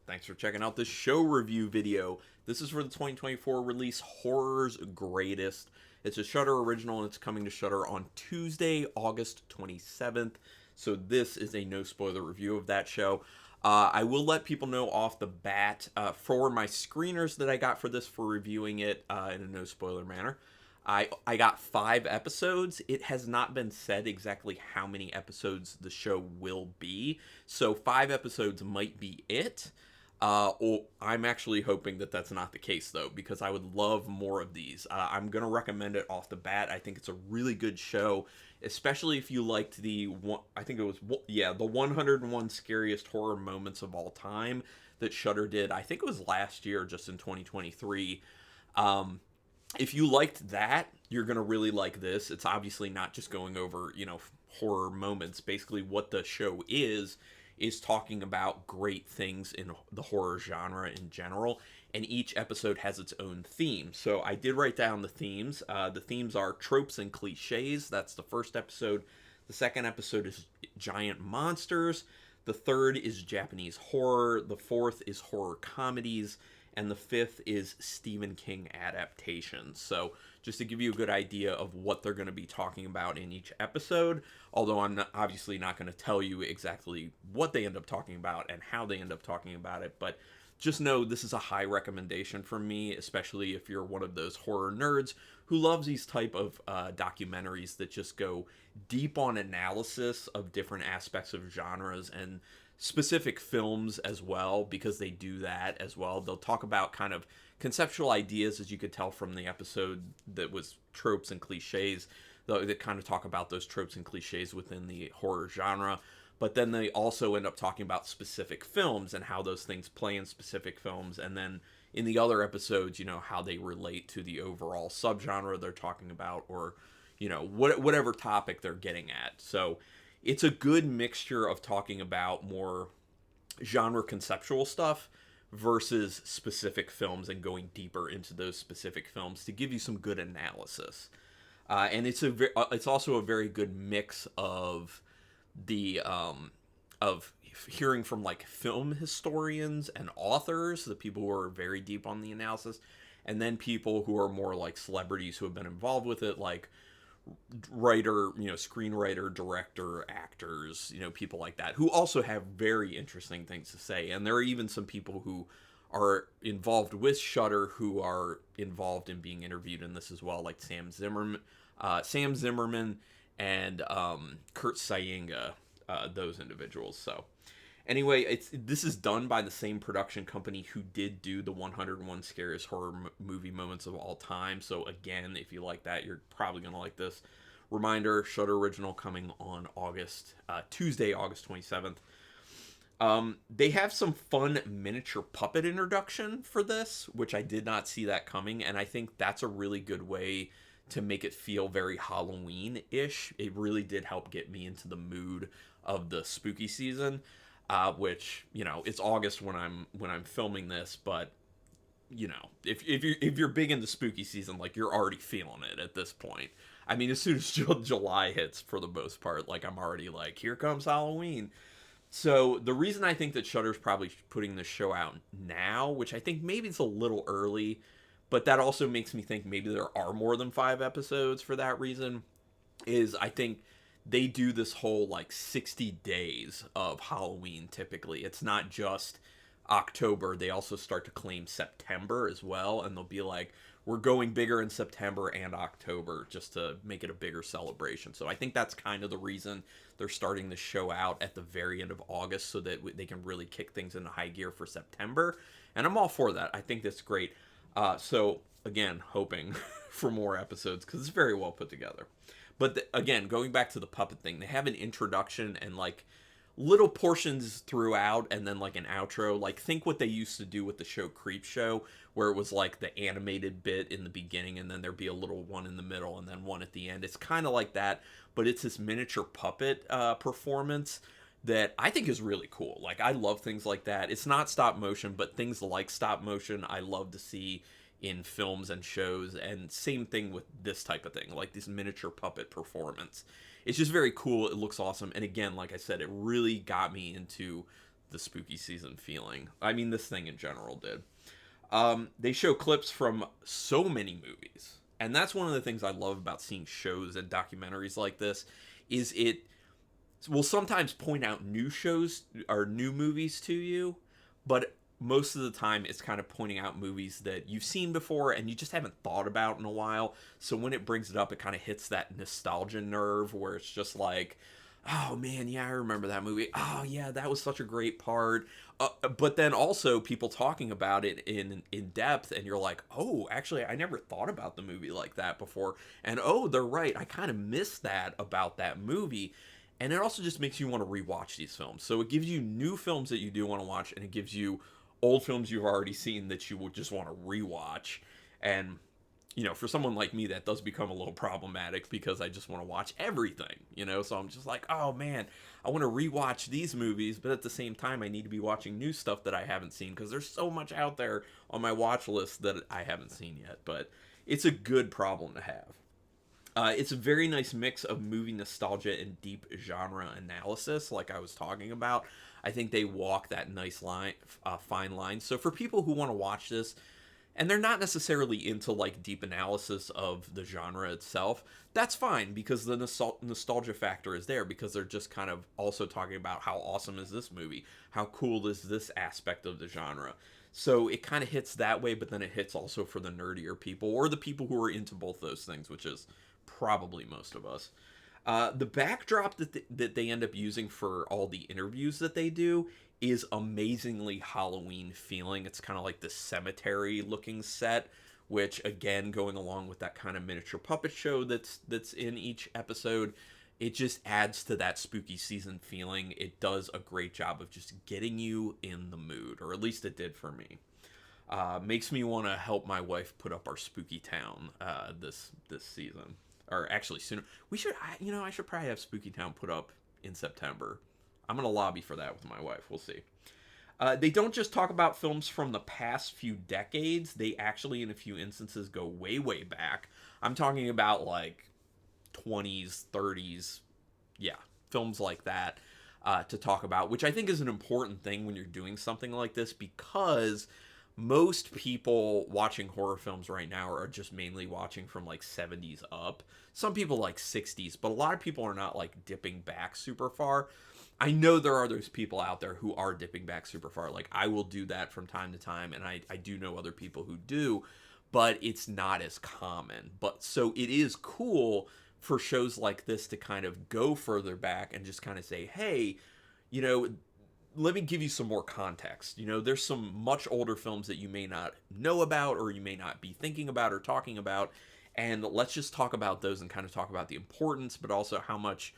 Thanks for checking out this show review video. This is for the 2024 release Horror's Greatest. It's a Shudder original and it's coming to Shudder on Tuesday, August 27th. So this is a no spoiler review of that show. I will let people know off the bat for my screeners that I got for this for reviewing it in a no spoiler manner. I got 5 episodes. It has not been said exactly how many episodes the show will be. So 5 episodes might be it. I'm actually hoping that that's not the case, though, because I would love more of these. I'm going to recommend it off the bat. I think it's a really good show, especially if you liked the 101 Scariest Horror Moments of All Time that Shudder did. I think it was last year, just in 2023. If you liked that, you're going to really like this. It's obviously not just going over, horror moments. Basically, what the show is talking about great things in the horror genre in general, and each episode has its own theme. So I did write down the themes. The themes are tropes and cliches. That's the first episode. The second episode is giant monsters. The third is Japanese horror. The fourth is horror comedies. And the fifth is Stephen King adaptations. So just to give you a good idea of what they're going to be talking about in each episode, although I'm obviously not going to tell you exactly what they end up talking about and how they end up talking about it, but just know this is a high recommendation from me, especially if you're one of those horror nerds who loves these type of documentaries that just go deep on analysis of different aspects of genres and specific films as well, because they do that as well. They'll talk about kind of conceptual ideas, as you could tell from the episode that was tropes and cliches. They kind of talk about those tropes and cliches within the horror genre, but then they also end up talking about specific films and how those things play in specific films, and then in the other episodes, how they relate to the overall subgenre they're talking about, or whatever topic they're getting at. So it's a good mixture of talking about more genre conceptual stuff versus specific films and going deeper into those specific films to give you some good analysis. And it's also a very good mix of the of hearing from like film historians and authors, the people who are very deep on the analysis, and then people who are more like celebrities who have been involved with it, like writer, screenwriter, director, actors, people like that, who also have very interesting things to say. And there are even some people who are involved with Shudder who are involved in being interviewed in this as well, like Sam Zimmerman, and Kurt Sayenga, those individuals. So anyway, this is done by the same production company who did do the 101 Scariest Horror Movie Moments of All Time. So again, if you like that, you're probably going to like this. Reminder, Shudder original coming on Tuesday, August 27th. They have some fun miniature puppet introduction for this, which I did not see that coming, and I think that's a really good way to make it feel very Halloween-ish. It really did help get me into the mood of the spooky season. Which it's August when I'm filming this, but if you're big into spooky season, like, you're already feeling it at this point. I mean, as soon as July hits, for the most part, like, I'm already like, here comes Halloween. So the reason I think that Shudder's probably putting this show out now, which I think maybe it's a little early, but that also makes me think maybe there are more than 5 episodes for that reason, is I think they do this whole like 60 days of Halloween typically. It's not just October. They also start to claim September as well, and they'll be like, we're going bigger in September and October just to make it a bigger celebration. So I think that's kind of the reason they're starting the show out at the very end of August, so that they can really kick things into high gear for September. And I'm all for that. I think that's great. So again, hoping for more episodes, because it's very well put together. But again, going back to the puppet thing, they have an introduction and like little portions throughout, and then like an outro. Like, think what they used to do with the show Creepshow, where it was like the animated bit in the beginning, and then there'd be a little one in the middle, and then one at the end. It's kind of like that, but it's this miniature puppet performance that I think is really cool. Like, I love things like that. It's not stop motion, but things like stop motion I love to see in films and shows, and same thing with this type of thing, like this miniature puppet performance. It's just very cool. It looks awesome, and again, like I said, it really got me into the spooky season feeling. I mean, this thing in general did. They show clips from so many movies, and that's one of the things I love about seeing shows and documentaries like this. Is it will sometimes point out new shows or new movies to you, but most of the time it's kind of pointing out movies that you've seen before and you just haven't thought about in a while. So when it brings it up, it kind of hits that nostalgia nerve where it's just like, oh man, yeah, I remember that movie. Oh yeah, that was such a great part. But then also people talking about it in depth, and you're like, oh, actually, I never thought about the movie like that before. And oh, they're right, I kind of missed that about that movie. And it also just makes you want to rewatch these films. So it gives you new films that you do want to watch, and it gives you old films you've already seen that you would just want to rewatch. And for someone like me, that does become a little problematic because I just want to watch everything. So I'm just like, oh man, I want to rewatch these movies, but at the same time, I need to be watching new stuff that I haven't seen because there's so much out there on my watch list that I haven't seen yet. But it's a good problem to have. It's a very nice mix of movie nostalgia and deep genre analysis, like I was talking about. I think they walk that nice line, fine line. So for people who want to watch this, and they're not necessarily into like deep analysis of the genre itself, that's fine because the nostalgia factor is there because they're just kind of also talking about how awesome is this movie, how cool is this aspect of the genre. So it kind of hits that way, but then it hits also for the nerdier people or the people who are into both those things, which is probably most of us. The backdrop that they end up using for all the interviews that they do is amazingly Halloween feeling. It's kind of like this cemetery looking set, which again, going along with that kind of miniature puppet show that's in each episode, it just adds to that spooky season feeling. It does a great job of just getting you in the mood, or at least it did for me. Makes me want to help my wife put up our spooky town this season, or actually sooner. I should probably have Spooky Town put up in September. I'm gonna lobby for that with my wife. We'll see. They don't just talk about films from the past few decades. They actually, in a few instances, go way, way back. I'm talking about like 20s, 30s, yeah, films like that to talk about, which I think is an important thing when you're doing something like this because most people watching horror films right now are just mainly watching from like 70s up. Some people like 60s, but a lot of people are not like dipping back super far. I know there are those people out there who are dipping back super far. Like I will do that from time to time, and I do know other people who do, but it's not as common. But so it is cool for shows like this to kind of go further back and just kind of say, hey, you know, let me give you some more context. There's some much older films that you may not know about or you may not be thinking about or talking about, and let's just talk about those and kind of talk about the importance, but also how much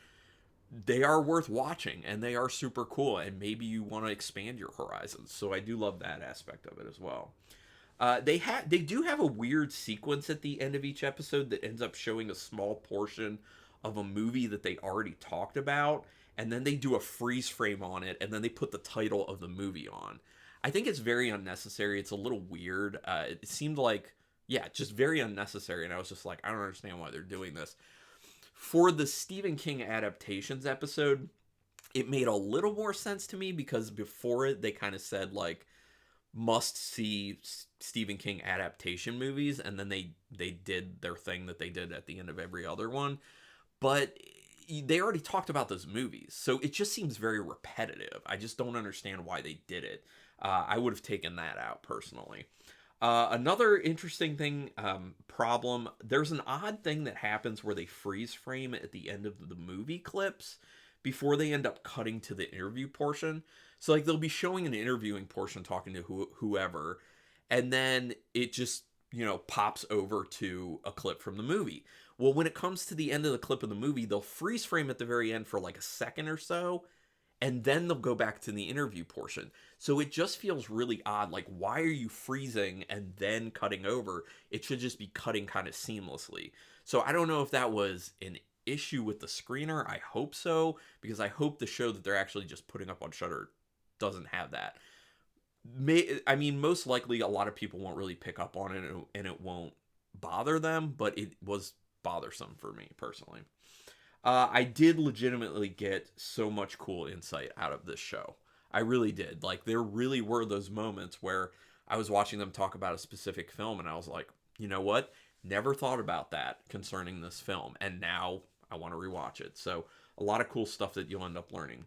they are worth watching and they are super cool, and maybe you want to expand your horizons. So I do love that aspect of it as well. They do have a weird sequence at the end of each episode that ends up showing a small portion of a movie that they already talked about, and then they do a freeze frame on it, and then they put the title of the movie on. I think it's very unnecessary. It's a little weird. It seemed like, yeah, just very unnecessary, and I was just like, I don't understand why they're doing this. For the Stephen King adaptations episode, it made a little more sense to me because before it, they kind of said, like, must see Stephen King adaptation movies, and then they did their thing that they did at the end of every other one. But they already talked about those movies, so it just seems very repetitive. I just don't understand why they did it. I would have taken that out personally. Another interesting thing, problem, there's an odd thing that happens where they freeze frame at the end of the movie clips before they end up cutting to the interview portion. So like they'll be showing an interviewing portion talking to whoever, and then it just, pops over to a clip from the movie. Well, when it comes to the end of the clip of the movie, they'll freeze frame at the very end for like a second or so, and then they'll go back to the interview portion. So it just feels really odd. Like, why are you freezing and then cutting over? It should just be cutting kind of seamlessly. So I don't know if that was an issue with the screener. I hope so, because I hope the show that they're actually just putting up on Shudder doesn't have that. Most likely a lot of people won't really pick up on it and it won't bother them, but it was bothersome for me personally. I did legitimately get so much cool insight out of this show. I really did. Like, there really were those moments where I was watching them talk about a specific film, and I was like, you know what? Never thought about that concerning this film, and now I want to rewatch it. So, a lot of cool stuff that you'll end up learning.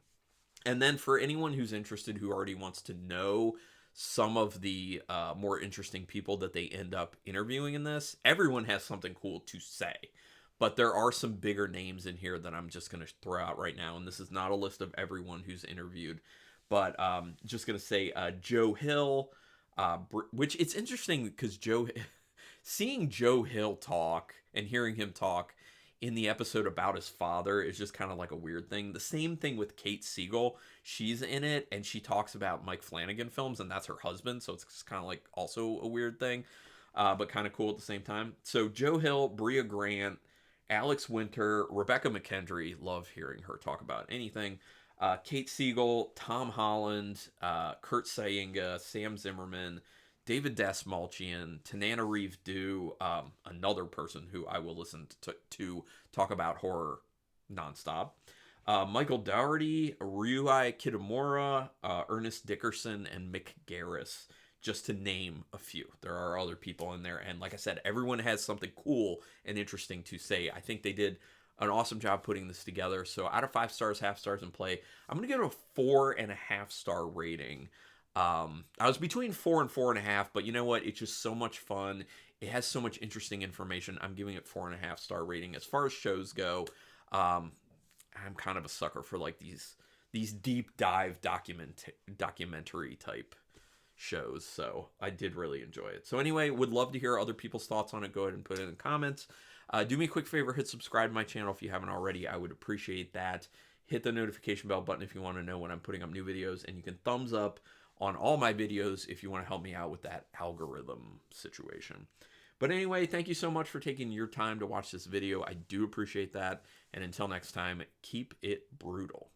And then for anyone who's interested, who already wants to know some of the more interesting people that they end up interviewing in this, everyone has something cool to say. But there are some bigger names in here that I'm just going to throw out right now. And this is not a list of everyone who's interviewed, but just going to say Joe Hill, which it's interesting because seeing Joe Hill talk and hearing him talk in the episode about his father is just kind of like a weird thing. The same thing with Kate Siegel. She's in it and she talks about Mike Flanagan films, and that's her husband. So it's kind of like also a weird thing, but kind of cool at the same time. So Joe Hill, Bria Grant, Alex Winter, Rebecca McKendry. Love hearing her talk about anything. Kate Siegel, Tom Holland, Kurt Sayinga, Sam Zimmerman, David Dasmalchian, Tanana Reeve Dew, another person who I will listen to talk about horror nonstop. Michael Dougherty, Ryuhei Kitamura, Ernest Dickerson, and Mick Garris, just to name a few. There are other people in there, and like I said, everyone has something cool and interesting to say. I think they did an awesome job putting this together. So out of 5 stars, half stars, and play, I'm going to give it a 4.5-star rating. I was between 4 and 4.5, but you know what? It's just so much fun. It has so much interesting information. I'm giving it 4.5-star rating. As far as shows go, I'm kind of a sucker for like these deep dive documentary type shows. So I did really enjoy it. So anyway, would love to hear other people's thoughts on it. Go ahead and put it in the comments. Do me a quick favor, hit subscribe to my channel if you haven't already. I would appreciate that. Hit the notification bell button if you want to know when I'm putting up new videos, and you can thumbs up on all my videos if you want to help me out with that algorithm situation. But anyway, thank you so much for taking your time to watch this video. I do appreciate that. And until next time, keep it brutal.